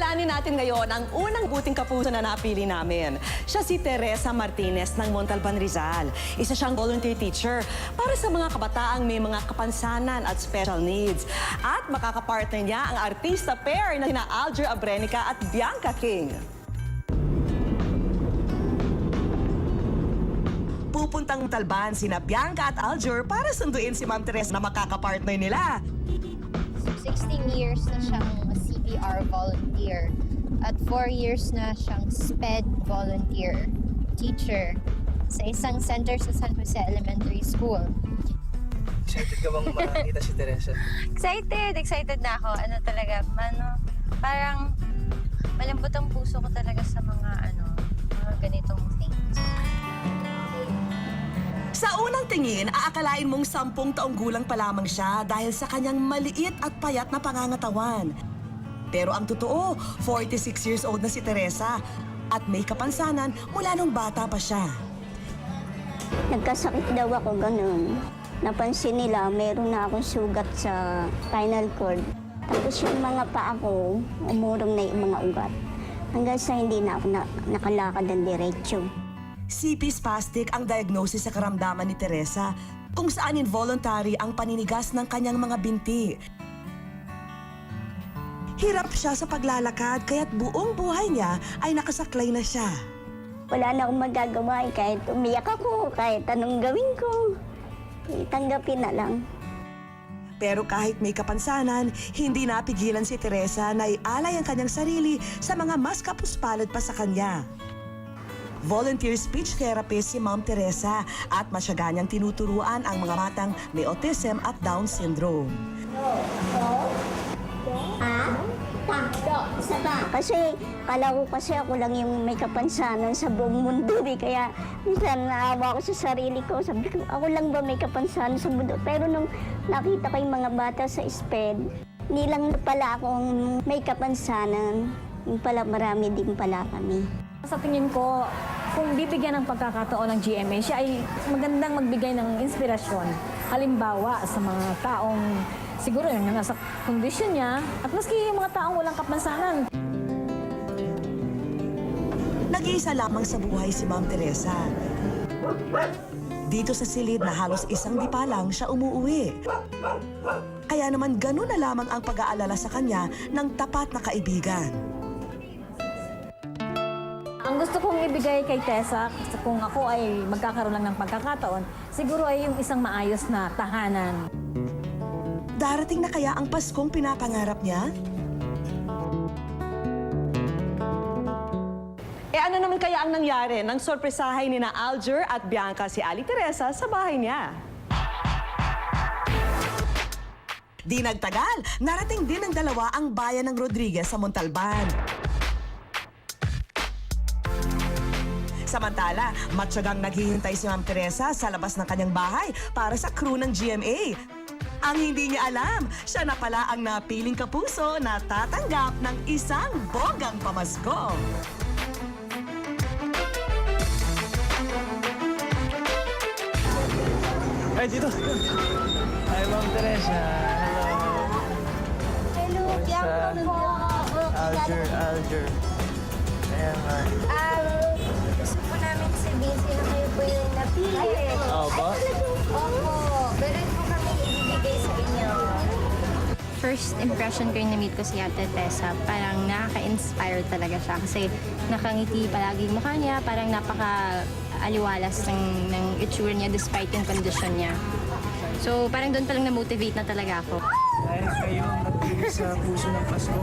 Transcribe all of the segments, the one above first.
Kilalanin natin ngayon ang unang buting kapuso na napili namin. Siya si Teresa Martinez ng Montalban, Rizal. Isa siyang volunteer teacher para sa mga kabataang may mga kapansanan at special needs. At makakapartner niya ang artista pair na sina Alger Abrenica at Bianca King. Pupuntang Montalban sina Bianca at Alger para sunduin si Ma'am Teresa na makakapartner nila. 16 years na siyang CPR volunteer at 4 years na siyang SPED volunteer teacher sa isang center sa San Jose Elementary School. Excited ka bang makita si Teresa? Excited na ako. Parang malambot ang puso ko talaga sa mga ganitong things. Sa unang tingin, aakalain mong 10 taong gulang pa lamang siya dahil sa kanyang maliit at payat na pangangatawan. Pero ang totoo, 46 years old na si Teresa at may kapansanan mula nung bata pa siya. Nagkasakit daw ako ganun. Napansin nila, meron na akong sugat sa spinal cord. Tapos yung mga paa ko, umurong na yung mga ugat. Hanggang sa hindi na ako nakalakad ng diretsyo. CP spastic ang diagnosis sa karamdaman ni Teresa, kung saan involuntary ang paninigas ng kanyang mga binti. Hirap siya sa paglalakad kaya't buong buhay niya ay nakasaklay na siya. Wala na akong magagawa kahit umiyak ako, kahit anong gawin ko. Tanggapin na lang. Pero kahit may kapansanan, hindi napigilan si Teresa na ialay ang kanyang sarili sa mga mas kapuspalad pa sa kanya. Volunteer speech therapist si Ma'am Teresa at masyaga niyang tinuturuan ang mga batang may autism at Down syndrome. Kasi kala ko kasi ako lang yung may kapansanan sa buong mundo. Kaya minsan naawa ako sa sarili ko. Sabi ko, ako lang ba may kapansanan sa mundo? Pero nung nakita ko yung mga bata sa SPED, hindi lang pala akong may kapansanan. Yung pala marami din pala kami. Sa tingin ko, kung bibigyan ng pagkakataon ng GMA, siya ay magandang magbigay ng inspirasyon. Halimbawa sa mga taong siguro yung nasa kondisyon niya at maski yung mga taong walang kapansanan. Nag-iisa lamang sa buhay si Ma'am Teresa. Dito sa silid na halos isang dipa lang siya umuuwi. Kaya naman ganun na lamang ang pag-aalala sa kanya ng tapat na kaibigan. Ang gusto kong ibigay kay Tessa, kung ako ay magkakaroon lang ng pagkakataon, siguro ay yung isang maayos na tahanan. Darating na kaya ang Paskong pinapangarap niya? Ano naman kaya ang nangyari nang sorpresahay ni na Alger at Bianca si Ali Teresa sa bahay niya? Di nagtagal, narating din ng dalawa ang bayan ng Rodriguez sa Montalban. Samantala, matyagang naghihintay si Ma'am Teresa sa labas ng kanyang bahay para sa crew ng GMA. Ang hindi niya alam, siya na pala ang napiling kapuso na tatanggap ng isang bogang pamasko. Ay, dito! Hi, Ma'am Teresa. Hello. Hello, Bianca po. Alger. Ayan, Ma'am. Gusto po namin sabihin sino kayo po yung napili. Oo ba? Opo, meron po kami ibibigay sa inyo. First impression ko yung na-meet ko si Ate Tessa, parang nakaka-inspire talaga siya kasi nakangiti palagi yung mukha niya, parang napaka-aliwalas ng itsura niya despite yung condition niya. So parang doon palang na-motivate na talaga ako. Dahil kayo nagbibigay sa puso ng Pasko,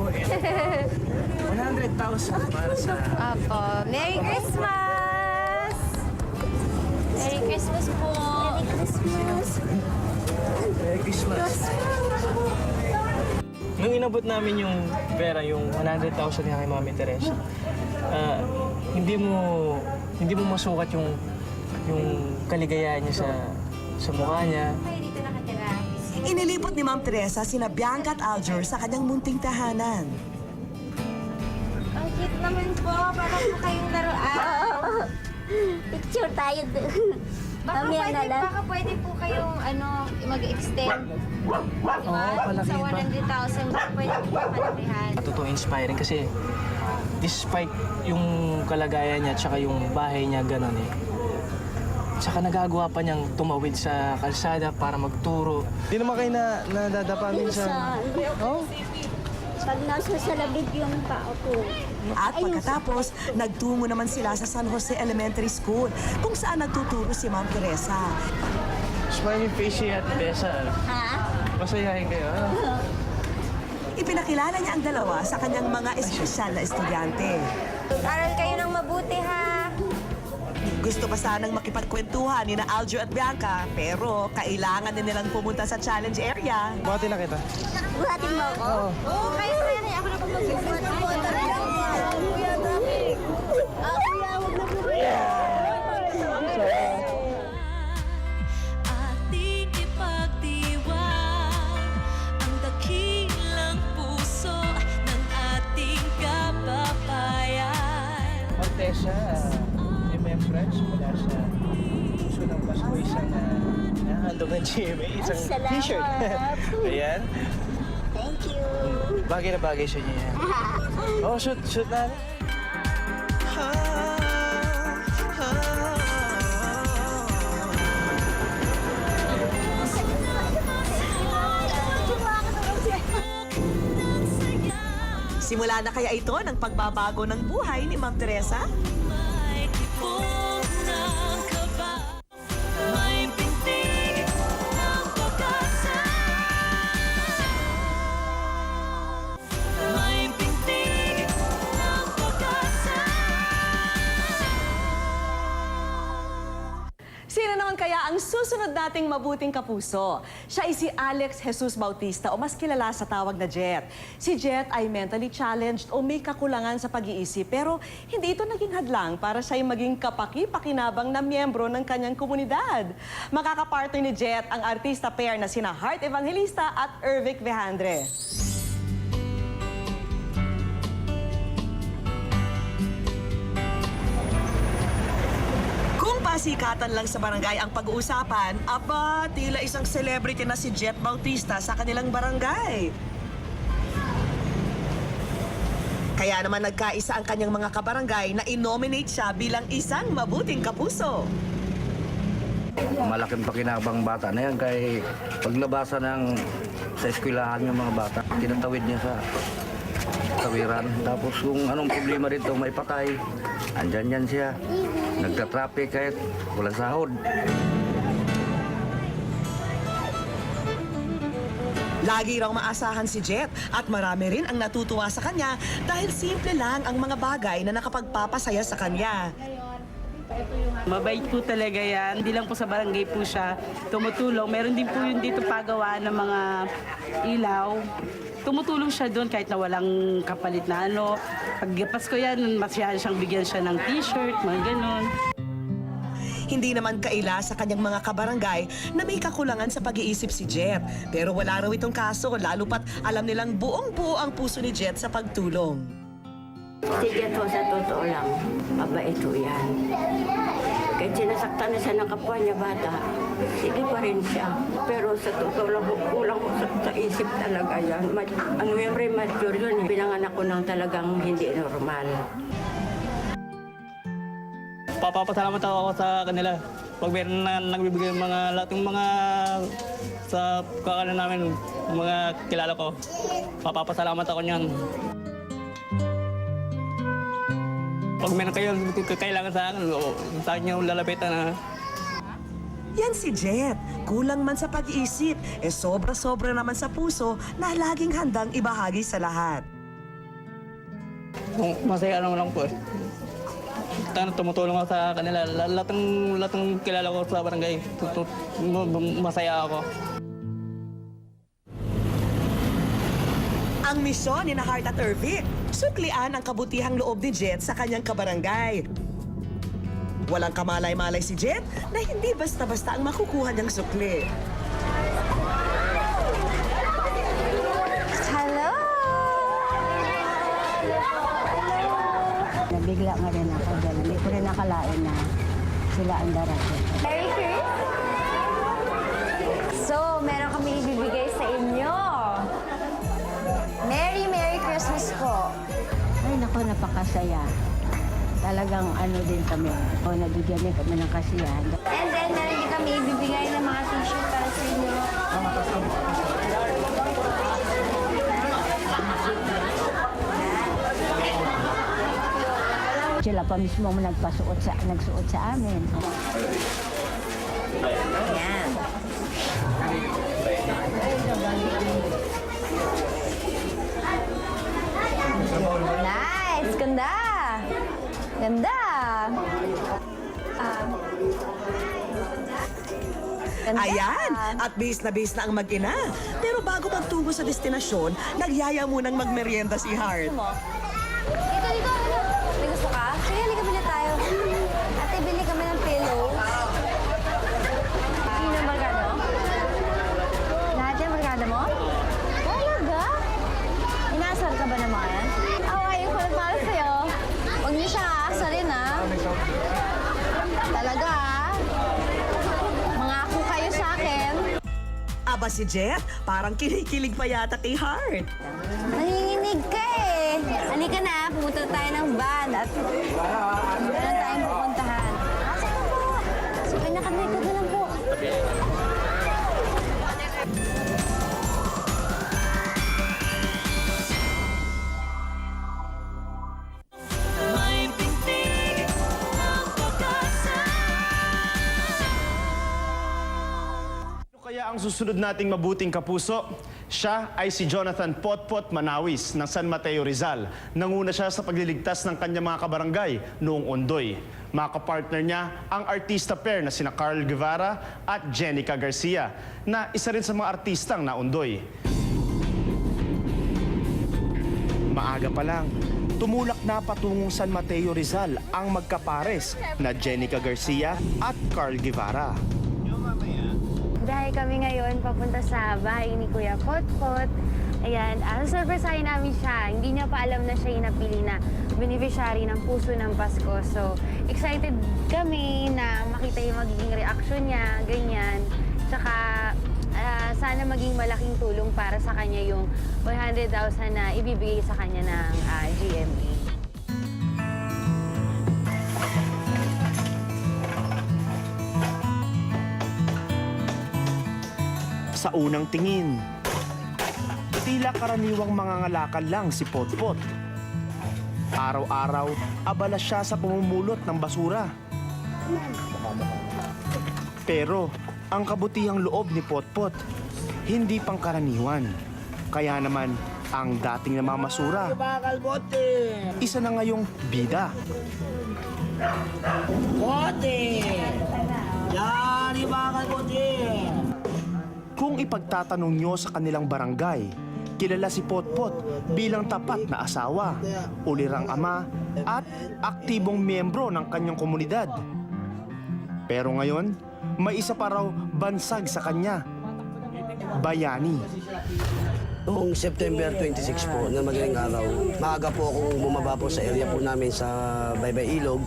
100,000 para sa... Opo, Merry Christmas! Merry Christmas po! Merry Christmas! Nung inabot namin yung pera, yung 100,000 niya kay Mami Teresa, hindi mo masukat yung kaligayahan niya sa mukha niya. Dito nakatira. Inilipot ni Ma'am Teresa sina Bianca at Alger sa kanyang munting tahanan. Ang cute naman po, para po kayong laruan. Picture tayo doon. Baka pwede po kayong mag-extend. palaki Sa ba? 100,000, baka pwede po malakihan. Totoo inspiring kasi despite yung kalagayan niya tsaka yung bahay niya gano'n eh. Tsaka nagagawa pa niyang tumawid sa kalsada para magturo. Hindi naman kayo nadadapa Minsan. Oh? Pag nasa salabit yung paa ko. At pagkatapos, nagtungo naman sila sa San Jose Elementary School, kung saan nagtuturo si Ma'am Teresa. Smiling face siya at Tessa. Ha? Masayahin kayo. Ipinakilala niya ang dalawa sa kanyang mga espesyal na estudyante. Aral kayo ng mabuti, ha? Gusto pa sanang makipagkwentuhan ni na Aljo at Bianca, pero kailangan din nilang pumunta sa challenge area. Buhati na kita. Buhatin mo ako? Oo, kayo na yan. Ako na po Ating ipagdiwang ang dakilang puso ng ating kababayan. Mortesa, MM French mula sa puso ng Pasko, isang nahandog ng GMA, isang Salamat. t-shirt. Ayan. Thank you. Bagay na bagay sa inyo yan. Oh, shoot na. Simula na kaya ito ng pagbabago ng buhay ni Ma'am Teresa? May tibok ng kaba, may pintig ng pag-asa. May pintig ng pag-asa. Sino naman kaya ang susunod nating mabuting kapuso? Siya ay si Alex Jesus Bautista o mas kilala sa tawag na Jet. Si Jet ay mentally challenged o may kakulangan sa pag-iisip pero hindi ito naging hadlang para siya ay maging kapaki-pakinabang na miyembro ng kanyang komunidad. Makakapartner ni Jet ang artista pair na sina Heart Evangelista at Ervic Vejandre. Kung pasikatan lang sa barangay ang pag-uusapan, aba, tila isang celebrity na si Jet Bautista sa kanilang barangay. Kaya naman nagkaisa ang kanyang mga kabarangay na inominate siya bilang isang mabuting kapuso. Malaking pakinabang bata na yan kay paglabasa ng sa eskwelahan yung mga bata, tinatawid niya sa tawiran. Tapos kung anong problema rito may patay, andyan yan siya. Nagtatraffic kahit walang sahod. Lagi raw maasahan si Jet at marami rin ang natutuwa sa kanya dahil simple lang ang mga bagay na nakapagpapasaya sa kanya. Mabait po talaga yan. Hindi lang po sa barangay po siya tumutulong. Meron din po yun dito pagawa ng mga ilaw. Tumutulong siya doon kahit na walang kapalit na ano. Pag Pasko yan, masyahan siyang bigyan siya ng t-shirt, mga ganun. Hindi naman kaila sa kanyang mga kabarangay na may kakulangan sa pag-iisip si Jet. Pero wala raw itong kaso, lalo pat alam nilang buong-buo ang puso ni Jet sa pagtulong. Sige to, sa totoo lang, mabait to yan. Kahit sinasaktan na siya ng kapwa niya bata, sige pa rin siya. Pero sa totoo lang, kulang ko sa isip talaga yan. Ang premature yun, pinanganak ko ng talagang hindi normal. Papapasalamat ako sa kanila. Pag meron na nagbibigay ng mga lahat ng mga sa kakanan namin, mga kilala ko, papapasalamat ako niyan. Pag meron kayo kailangan sa akin, sa akin yung lalapitan na. Yan si Jet. Kulang man sa pag-iisip, sobra-sobra naman sa puso na laging handang ibahagi sa lahat. Masaya lang po eh. Tumutulong ako sa kanila. Lahat ng kilala ko sa barangay, masaya ako. Ang misyon ni na Heart at Ervic, suklian ang kabutihang loob ni Jet sa kanyang kabarangay. Walang kamalay-malay si Jet na hindi basta-basta ang makukuha niyang sukli. Hello! Nabigla nga rin ako dyan. Hindi ko rin nakalain na sila ang darating. Merry Christmas! So, meron kami ibibigay sa inyo. Merry Christmas po. Ay, naku, napakasaya. Talagang ano din kami. O, nabigyan din kami ng kasiyahan. And then, meron din kami ibibigay ng mga t-shirt para sa inyo. Sila pa mismo ang nagsuot sa amin. Ayan. Nice! Ganda! Ganda! Ganda! Ayan! At base na ang mag-ina. Pero bago magtungo sa destinasyon, nagyaya munang magmerienda si Heart. Dito, ano? May gusto ka? Sige, halika bili tayo. Ate, bili kami ng pillow. Sino ang barkada mo? Lahat yan barkada mo? Talaga? Inaasar ka ba naman? Ayaw ko nagpala sa'yo. Huwag niyo siya aasarin, ha? Talaga, ha? Mangako kayo sa akin. Aba si Jet, parang kinikilig pa yata kay Heart. Nanginginig ka eh. Halika na, pumunta tayo ng van at meron tayong pupuntahan. Asa ka po? Sige, nakalikod na lang po. May pintig ng pag-asa. Ano kaya ang susunod nating mabuting kapuso? Siya ay si Jonathan Potpot Manawis ng San Mateo, Rizal. Nanguna siya sa pagliligtas ng kanyang mga kabarangay noong Ondoy. Mga kapartner niya ang artista pair na sina Carl Guevara at Jenica Garcia, na isa rin sa mga artistang naundoy. Maaga pa lang, tumulak na patungong San Mateo, Rizal ang magkapares na Jenica Garcia at Carl Guevara. Dahil kami ngayon papunta sa bahay ni Kuya Potpot. Ayan, surprisehin namin siya. Hindi niya pa alam na siya yung napili na beneficiary ng Puso ng Pasko. So, excited kami na makita yung magiging reaction niya, ganyan. Tsaka, sana maging malaking tulong para sa kanya yung 100,000 na ibibigay sa kanya ng GMA. Sa unang tingin, tila karaniwang mangangalakal lang si Potpot. Araw-araw, abala siya sa pumumulot ng basura. Pero, ang kabutihang loob ni Potpot, hindi pangkaraniwan. Kaya naman, ang dating namamasura, isa na ngayong bida. Kung ipagtatanong nyo sa kanilang barangay, kilala si Potpot bilang tapat na asawa, ulirang ama, at aktibong miyembro ng kanyang komunidad. Pero ngayon, may isa pa raw bansag sa kanya, bayani. Noong September 26 po, na madaling araw, maaga po akong bumaba po sa area po namin sa Baybay Ilog.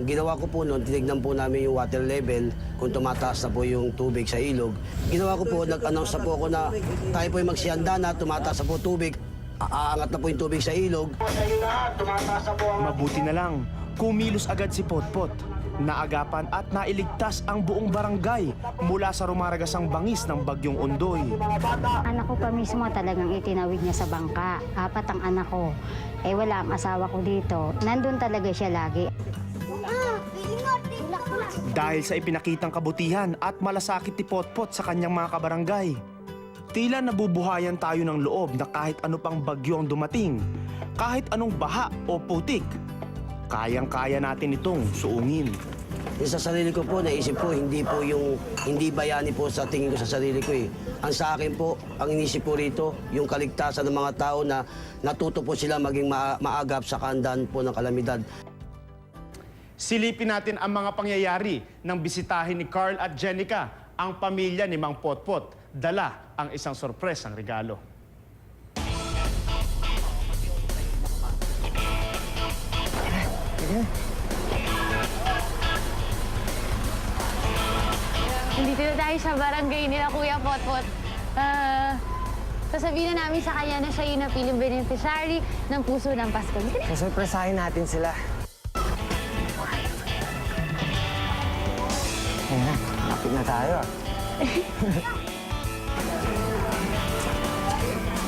Ginawa ko po noon, tinignan po namin yung water level, kung tumataas na po yung tubig sa ilog. Ginawa ko po, nag-announce na po ako na tayo po yung magsiyanda na, tumataas na po tubig, aangat na po yung tubig sa ilog. Mabuti na lang, kumilos agad si Potpot. Naagapan at nailigtas ang buong barangay mula sa rumaragasang bangis ng bagyong Ondoy. Anak ko pa mismo talagang itinawid niya sa bangka. 4 ang anak ko. Wala ang asawa ko dito. Nandun talaga siya lagi. Dahil sa ipinakitang kabutihan at malasakit ni Potpot sa kanyang mga kabarangay, tila nabubuhayan tayo ng loob na kahit ano pang bagyo ang dumating, kahit anong baha o putik, kayang-kaya natin itong suungin. Sa sarili ko po, naisip ko, hindi bayani po sa tingin ko sa sarili ko eh. Ang sa akin po, ang inisip ko rito, yung kaligtasan ng mga tao na natuto po sila maging maagap sa kahandaan po ng kalamidad. Silipin natin ang mga pangyayari nang bisitahin ni Carl at Jenica ang pamilya ni Mang Potpot. Dala ang isang sorpresang regalo. Dito na tayo sa barangay nila Kuya Potpot. Sasabihin na namin sa kanya na siya yung napiling beneficiary ng Puso ng Pasko. Susurpresahin natin sila. Ayan, lapit na tayo.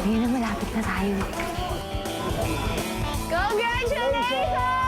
Ayun na, malapit na tayo. Congratulations!